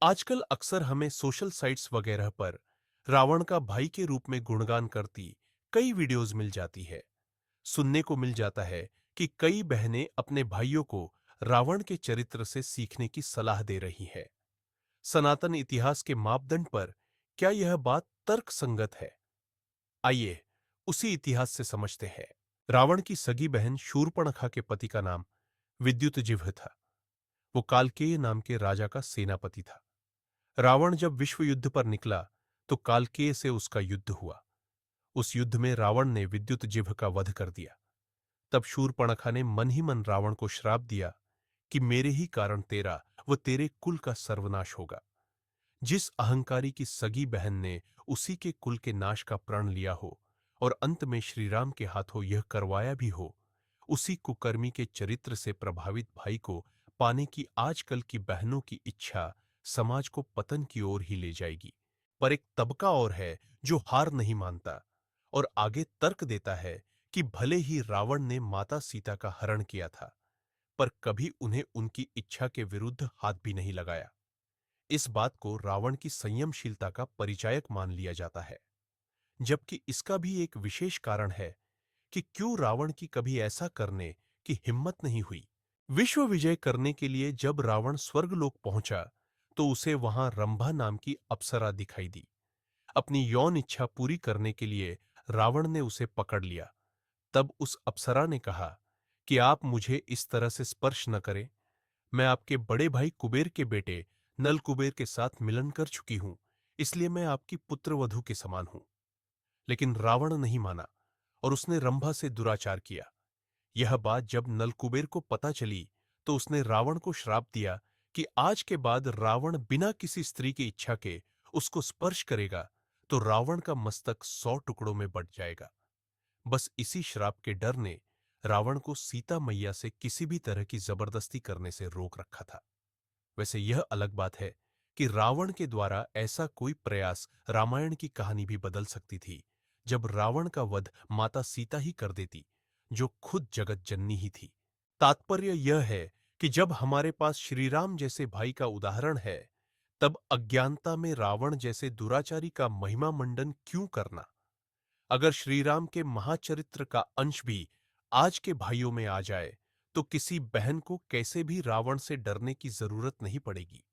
आजकल अक्सर हमें सोशल साइट्स वगैरह पर रावण का भाई के रूप में गुणगान करती कई वीडियोस मिल जाती है। सुनने को मिल जाता है कि कई बहनें अपने भाइयों को रावण के चरित्र से सीखने की सलाह दे रही है। सनातन इतिहास के मापदंड पर क्या यह बात तर्क संगत है? आइए उसी इतिहास से समझते हैं। रावण की सगी बहन शूर्पणखा के पति का नाम विद्युतजिह्व था। वो कालकेय नाम के राजा का सेनापति था। रावण जब विश्व युद्ध पर निकला तो कालकेय से उसका युद्ध हुआ। उस युद्ध में रावण ने विद्युतजिह्व का वध कर दिया। तब शूर्पणखा ने मन ही मन रावण को श्राप दिया कि मेरे ही कारण तेरा व तेरे कुल का सर्वनाश होगा। जिस अहंकारी की सगी बहन ने उसी के कुल के नाश का प्रण लिया हो और अंत में श्रीराम के हाथों यह करवाया भी हो, उसी कुकर्मी के चरित्र से प्रभावित भाई को पाने की आजकल की बहनों की इच्छा समाज को पतन की ओर ही ले जाएगी। पर एक तबका और है जो हार नहीं मानता और आगे तर्क देता है कि भले ही रावण ने माता सीता का हरण किया था, पर कभी उन्हें उनकी इच्छा के विरुद्ध हाथ भी नहीं लगाया। इस बात को रावण की संयमशीलता का परिचायक मान लिया जाता है। जबकि इसका भी एक विशेष कारण है कि क्यों रावण की कभी ऐसा करने की हिम्मत नहीं हुई। विश्व विजय करने के लिए जब रावण स्वर्गलोक पहुंचा तो उसे वहां रंभा नाम की अप्सरा दिखाई दी। अपनी यौन इच्छा पूरी करने के लिए रावण ने उसे पकड़ लिया। तब उस अप्सरा ने कहा कि आप मुझे इस तरह से स्पर्श न करें। मैं आपके बड़े भाई कुबेर के बेटे नल कुबेर के साथ मिलन कर चुकी हूं, इसलिए मैं आपकी पुत्रवधू के समान हूं। लेकिन रावण नहीं माना और उसने रंभा से दुराचार किया। यह बात जब नलकुबेर को पता चली तो उसने रावण को श्राप दिया कि आज के बाद रावण बिना किसी स्त्री की इच्छा के उसको स्पर्श करेगा तो रावण का मस्तक 100 टुकड़ों में बंट जाएगा। बस इसी श्राप के डर ने रावण को सीता मैया से किसी भी तरह की जबरदस्ती करने से रोक रखा था। वैसे यह अलग बात है कि रावण के द्वारा ऐसा कोई प्रयास रामायण की कहानी भी बदल सकती थी, जब रावण का वध माता सीता ही कर देती, जो खुद जगत जननी ही थी। तात्पर्य यह है कि जब हमारे पास श्रीराम जैसे भाई का उदाहरण है, तब अज्ञानता में रावण जैसे दुराचारी का महिमा मंडन क्यों करना? अगर श्रीराम के महाचरित्र का अंश भी आज के भाइयों में आ जाए, तो किसी बहन को कैसे भी रावण से डरने की जरूरत नहीं पड़ेगी।